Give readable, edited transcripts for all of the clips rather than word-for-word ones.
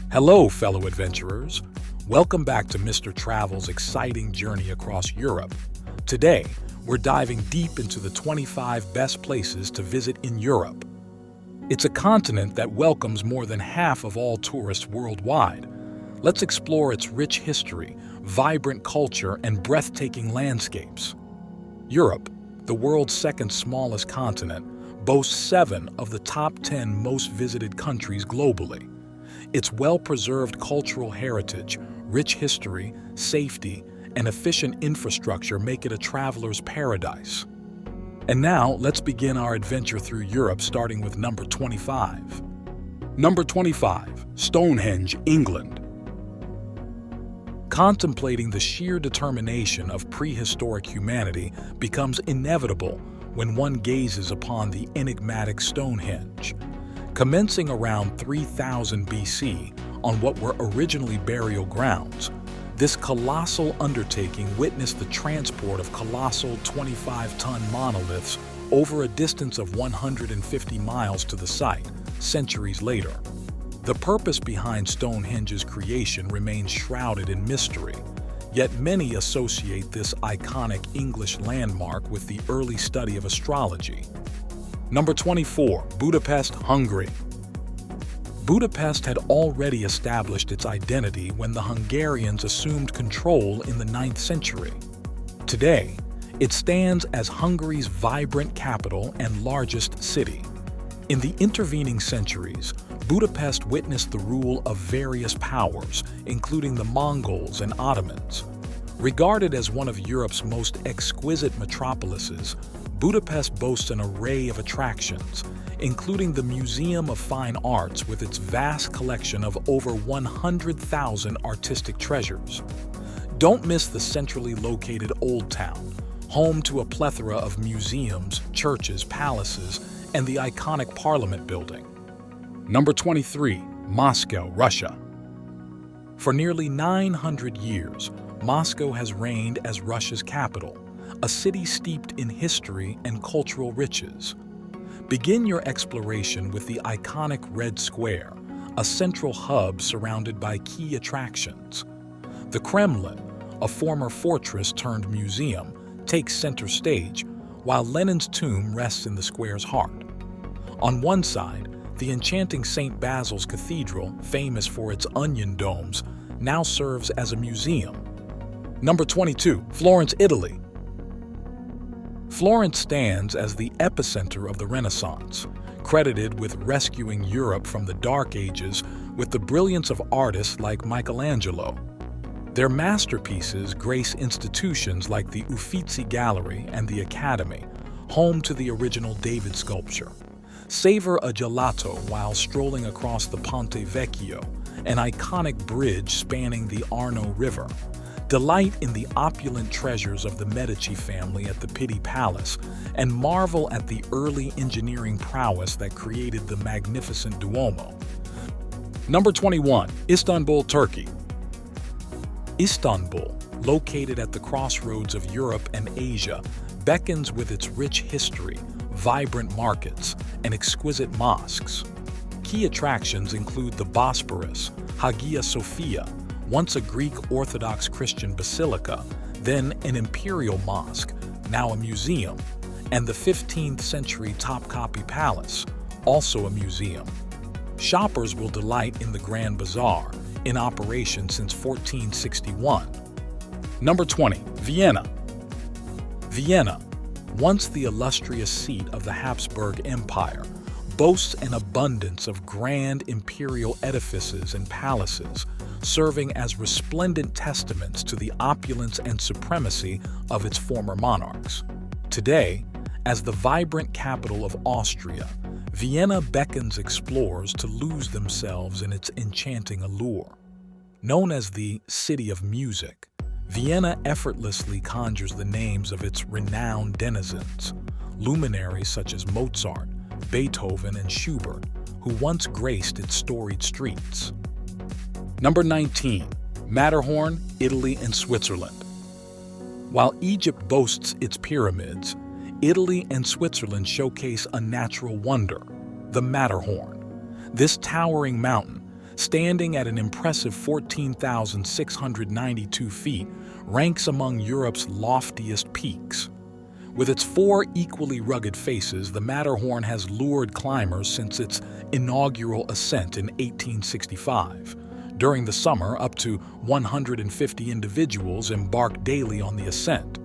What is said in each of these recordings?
Hello, fellow adventurers. Welcome back to Mr. Travel's exciting journey across Europe. Today, we're diving deep into the 25 best places to visit in Europe. It's a continent that welcomes more than half of all tourists worldwide. Let's explore its rich history, vibrant culture, and breathtaking landscapes. Europe, the world's second smallest continent, boasts 7 of the top 10 most visited countries globally. Its well-preserved cultural heritage, rich history, safety, and efficient infrastructure make it a traveler's paradise. And now, let's begin our adventure through Europe, starting with number 25. Number 25, Stonehenge, England. Contemplating the sheer determination of prehistoric humanity becomes inevitable when one gazes upon the enigmatic Stonehenge. Commencing around 3000 BC on what were originally burial grounds, this colossal undertaking witnessed the transport of colossal 25-ton monoliths over a distance of 150 miles to the site, centuries later. The purpose behind Stonehenge's creation remains shrouded in mystery, yet many associate this iconic English landmark with the early study of astrology. Number 24, Budapest, Hungary. Budapest had already established its identity when the Hungarians assumed control in the 9th century. Today, it stands as Hungary's vibrant capital and largest city. In the intervening centuries, Budapest witnessed the rule of various powers, including the Mongols and Ottomans. Regarded as one of Europe's most exquisite metropolises, Budapest boasts an array of attractions, including the Museum of Fine Arts with its vast collection of over 100,000 artistic treasures. Don't miss the centrally located Old Town, home to a plethora of museums, churches, palaces, and the iconic Parliament building. Number 23, Moscow, Russia. For nearly 900 years, Moscow has reigned as Russia's capital, a city steeped in history and cultural riches. Begin your exploration with the iconic Red Square, a central hub surrounded by key attractions. The Kremlin, a former fortress turned museum, takes center stage, while Lenin's tomb rests in the square's heart. On one side, the enchanting St. Basil's Cathedral, famous for its onion domes, now serves as a museum. Number 22, Florence, Italy. Florence stands as the epicenter of the Renaissance, credited with rescuing Europe from the Dark Ages with the brilliance of artists like Michelangelo. Their masterpieces grace institutions like the Uffizi Gallery and the Academy, home to the original David sculpture. Savor a gelato while strolling across the Ponte Vecchio, an iconic bridge spanning the Arno River. Delight in the opulent treasures of the Medici family at the Pitti Palace, and marvel at the early engineering prowess that created the magnificent Duomo. Number 21, Istanbul, Turkey. Istanbul, located at the crossroads of Europe and Asia, beckons with its rich history, vibrant markets, and exquisite mosques. Key attractions include the Bosporus, Hagia Sophia, once a Greek Orthodox Christian basilica, then an imperial mosque, now a museum, and the 15th century Topkapi Palace, also a museum. Shoppers will delight in the Grand Bazaar, in operation since 1461. Number 20, Vienna. Vienna, once the illustrious seat of the Habsburg Empire, boasts an abundance of grand imperial edifices and palaces, serving as resplendent testaments to the opulence and supremacy of its former monarchs. Today, as the vibrant capital of Austria, Vienna beckons explorers to lose themselves in its enchanting allure. Known as the City of Music, Vienna effortlessly conjures the names of its renowned denizens, luminaries such as Mozart, Beethoven, and Schubert, who once graced its storied streets. Number 19, Matterhorn, Italy and Switzerland. While Egypt boasts its pyramids, Italy and Switzerland showcase a natural wonder, the Matterhorn. This towering mountain, standing at an impressive 14,692 feet, ranks among Europe's loftiest peaks. With its four equally rugged faces, the Matterhorn has lured climbers since its inaugural ascent in 1865. During the summer, up to 150 individuals embark daily on the ascent.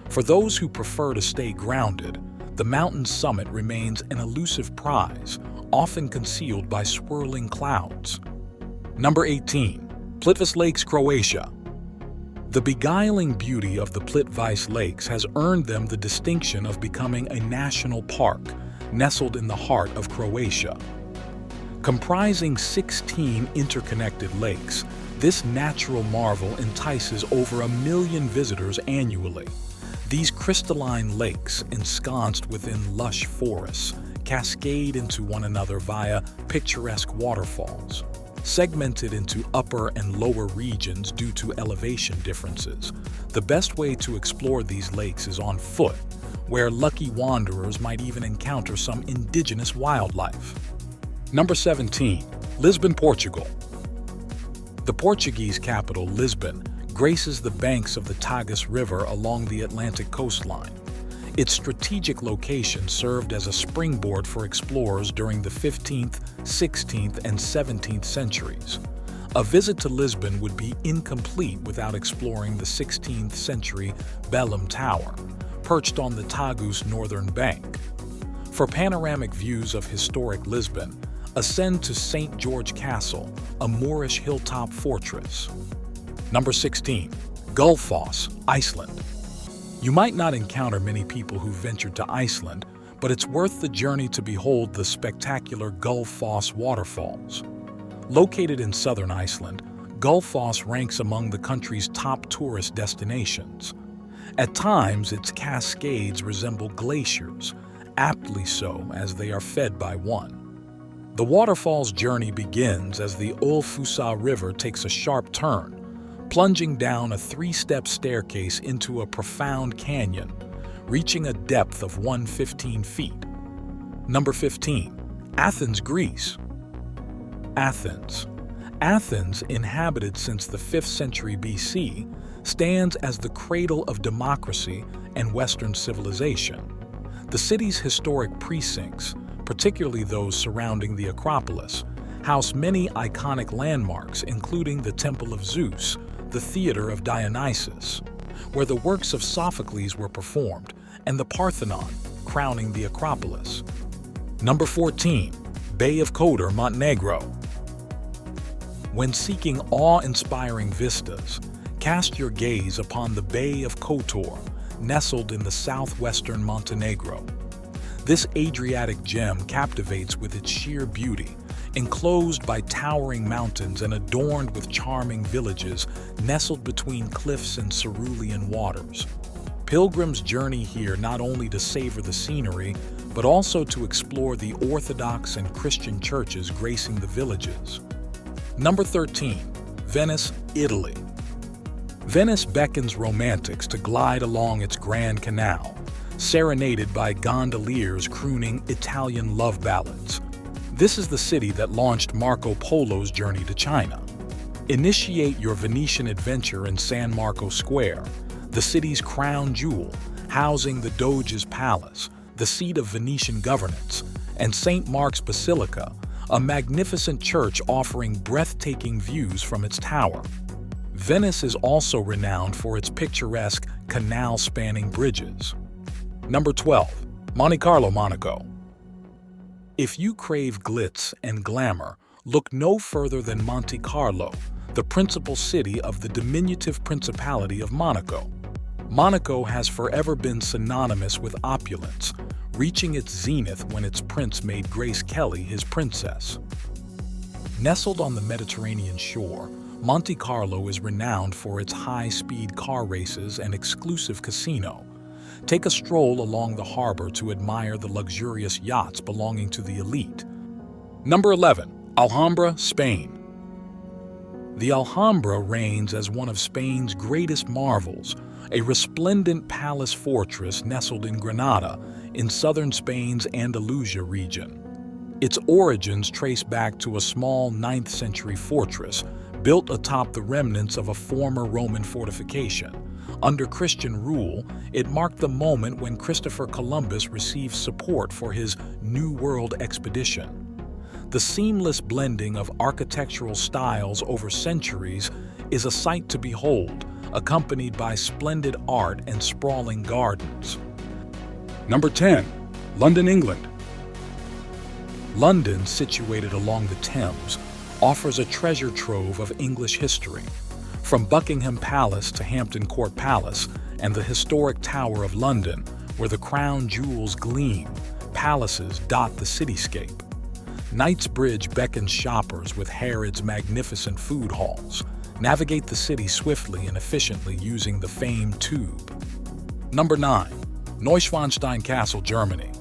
For those who prefer to stay grounded, the mountain's summit remains an elusive prize, often concealed by swirling clouds. Number 18. Plitvice Lakes, Croatia. The beguiling beauty of the Plitvice Lakes has earned them the distinction of becoming a national park, nestled in the heart of Croatia. Comprising 16 interconnected lakes, this natural marvel entices over 1 million visitors annually. These crystalline lakes, ensconced within lush forests, cascade into one another via picturesque waterfalls. Segmented into upper and lower regions due to elevation differences, the best way to explore these lakes is on foot, where lucky wanderers might even encounter some indigenous wildlife. Number 17. Lisbon, Portugal. The Portuguese capital, Lisbon, graces the banks of the Tagus River along the Atlantic coastline. Its strategic location served as a springboard for explorers during the 15th, 16th, and 17th centuries. A visit to Lisbon would be incomplete without exploring the 16th century Belém Tower, perched on the Tagus northern bank. For panoramic views of historic Lisbon, ascend to St. George Castle, a Moorish hilltop fortress. Number 16. Gullfoss, Iceland. You might not encounter many people who ventured to Iceland, but it's worth the journey to behold the spectacular Gullfoss waterfalls. Located in southern Iceland, Gullfoss ranks among the country's top tourist destinations. At times, its cascades resemble glaciers, aptly so as they are fed by one. The waterfall's journey begins as the Ölfusá River takes a sharp turn, plunging down a 3-step staircase into a profound canyon, reaching a depth of 115 feet. Number 15. Athens, Greece. Athens. Athens, inhabited since the 5th century BC, stands as the cradle of democracy and Western civilization. The city's historic precincts, particularly those surrounding the Acropolis, house many iconic landmarks, including the Temple of Zeus, the Theater of Dionysus, where the works of Sophocles were performed, and the Parthenon, crowning the Acropolis. Number 14. Bay of Kotor, Montenegro. When seeking awe-inspiring vistas, cast your gaze upon the Bay of Kotor, nestled in the southwestern Montenegro. This Adriatic gem captivates with its sheer beauty, enclosed by towering mountains and adorned with charming villages nestled between cliffs and cerulean waters. Pilgrims journey here not only to savor the scenery, but also to explore the Orthodox and Christian churches gracing the villages. Number 13. Venice, Italy. Venice beckons romantics to glide along its Grand Canal, serenaded by gondoliers crooning Italian love ballads. This is the city that launched Marco Polo's journey to China. Initiate your Venetian adventure in San Marco Square, the city's crown jewel, housing the Doge's Palace, the seat of Venetian governance, and St. Mark's Basilica, a magnificent church offering breathtaking views from its tower. Venice is also renowned for its picturesque canal-spanning bridges. Number 12. Monte Carlo, Monaco. If you crave glitz and glamour, look no further than Monte Carlo, the principal city of the diminutive Principality of Monaco. Monaco has forever been synonymous with opulence, reaching its zenith when its prince made Grace Kelly his princess. Nestled on the Mediterranean shore, Monte Carlo is renowned for its high-speed car races and exclusive casino. Take a stroll along the harbor to admire the luxurious yachts belonging to the elite. Number 11. Alhambra, Spain. The Alhambra reigns as one of Spain's greatest marvels, a resplendent palace fortress nestled in Granada, in southern Spain's Andalusia region. Its origins trace back to a small 9th century fortress built atop the remnants of a former Roman fortification. Under Christian rule, it marked the moment when Christopher Columbus received support for his New World expedition. The seamless blending of architectural styles over centuries is a sight to behold, accompanied by splendid art and sprawling gardens. Number 10. London, England. London, situated along the Thames, offers a treasure trove of English history. From Buckingham Palace to Hampton Court Palace and the historic Tower of London, where the crown jewels gleam, palaces dot the cityscape. Knightsbridge beckons shoppers with Harrods' magnificent food halls. Navigate the city swiftly and efficiently using the famed tube. Number 9. Neuschwanstein Castle, Germany.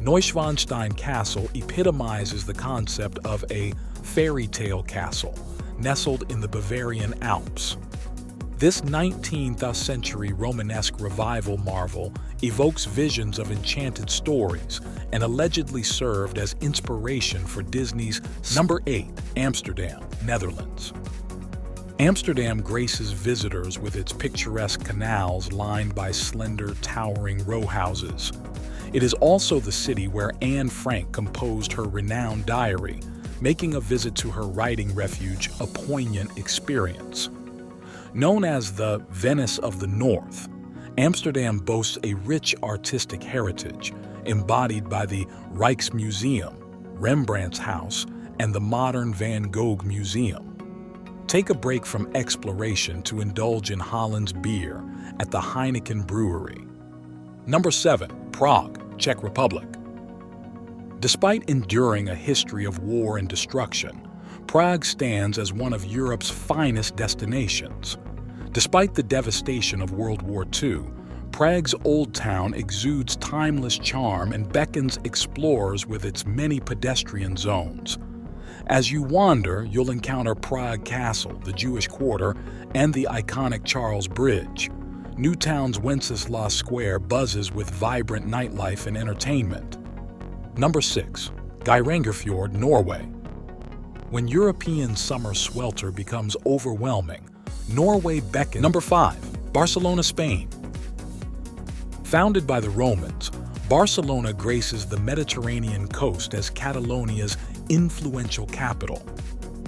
Neuschwanstein Castle epitomizes the concept of a fairy tale castle nestled in the Bavarian Alps. This 19th century Romanesque revival marvel evokes visions of enchanted stories and allegedly served as inspiration for Disney's Number 8. Amsterdam, Netherlands. Amsterdam graces visitors with its picturesque canals lined by slender, towering row houses. It is also the city where Anne Frank composed her renowned diary, making a visit to her writing refuge a poignant experience. Known as the Venice of the North, Amsterdam boasts a rich artistic heritage embodied by the Rijksmuseum, Rembrandt's house, and the modern Van Gogh Museum. Take a break from exploration to indulge in Holland's beer at the Heineken Brewery. Number 7. Prague, Czech Republic. Despite enduring a history of war and destruction, Prague stands as one of Europe's finest destinations. Despite the devastation of World War II, Prague's Old Town exudes timeless charm and beckons explorers with its many pedestrian zones. As you wander, you'll encounter Prague Castle, the Jewish Quarter, and the iconic Charles Bridge. Newtown's Wenceslas Square buzzes with vibrant nightlife and entertainment. Number 6. Geirangerfjord, Norway. When European summer swelter becomes overwhelming, Norway beckons. Number 5. Barcelona, Spain. Founded by the Romans, Barcelona graces the Mediterranean coast as Catalonia's influential capital.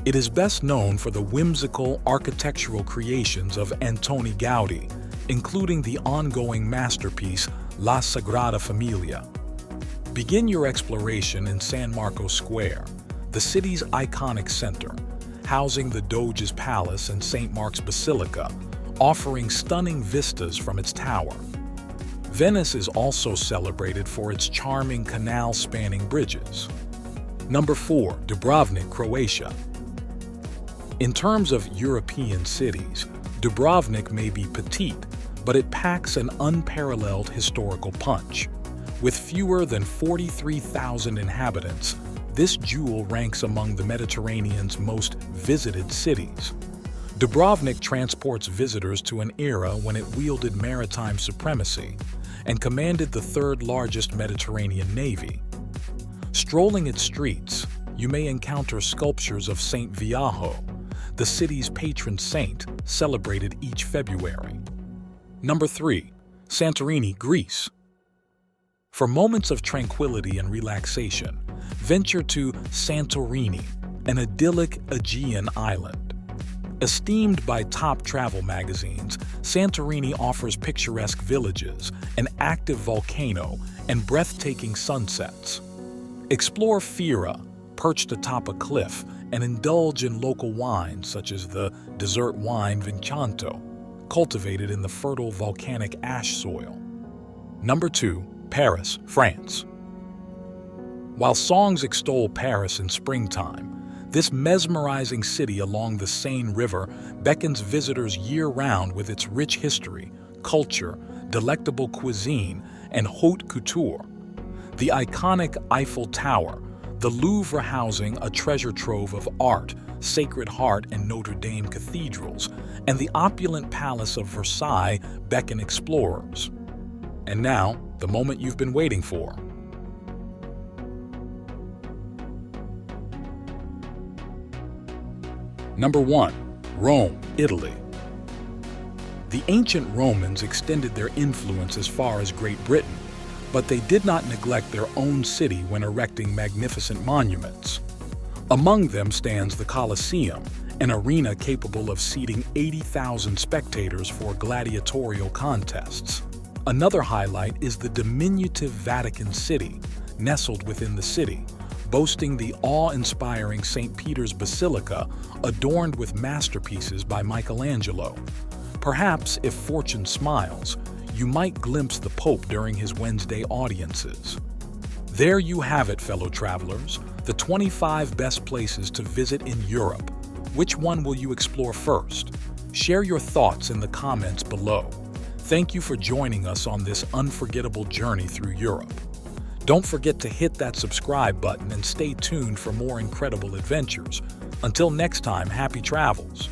It is best known for the whimsical architectural creations of Antoni Gaudí, including the ongoing masterpiece La Sagrada Familia. Begin your exploration in San Marcos Square, the city's iconic center, housing the Doge's Palace and St. Mark's Basilica, offering stunning vistas from its tower. Venice is also celebrated for its charming canal-spanning bridges. Number 4. Dubrovnik, Croatia. In terms of European cities, Dubrovnik may be petite, but it packs an unparalleled historical punch. With fewer than 43,000 inhabitants, this jewel ranks among the Mediterranean's most visited cities. Dubrovnik transports visitors to an era when it wielded maritime supremacy and commanded the third-largest Mediterranean navy. Strolling its streets, you may encounter sculptures of Saint Viajo, the city's patron saint, celebrated each February. Number 3. Santorini, Greece. For moments of tranquility and relaxation, venture to Santorini, an idyllic Aegean island. Esteemed by top travel magazines, Santorini offers picturesque villages, an active volcano, and breathtaking sunsets. Explore Fira, perched atop a cliff, and indulge in local wines such as the dessert wine Vincento, cultivated in the fertile volcanic ash soil. Number 2. Paris, France. While songs extol Paris in springtime, this mesmerizing city along the Seine River beckons visitors year-round with its rich history, culture, delectable cuisine, and haute couture. The iconic Eiffel Tower, the Louvre housing a treasure trove of art, Sacred Heart and Notre Dame cathedrals, and the opulent Palace of Versailles beckon explorers. And now, the moment you've been waiting for. Number 1. Rome, Italy. The ancient Romans extended their influence as far as Great Britain, but they did not neglect their own city when erecting magnificent monuments. Among them stands the Colosseum, an arena capable of seating 80,000 spectators for gladiatorial contests. Another highlight is the diminutive Vatican City, nestled within the city, boasting the awe-inspiring St. Peter's Basilica adorned with masterpieces by Michelangelo. Perhaps, if fortune smiles, you might glimpse the Pope during his Wednesday audiences. There you have it, fellow travelers, the 25 best places to visit in Europe. Which one will you explore first? Share your thoughts in the comments below. Thank you for joining us on this unforgettable journey through Europe. Don't forget to hit that subscribe button and stay tuned for more incredible adventures. Until next time, happy travels!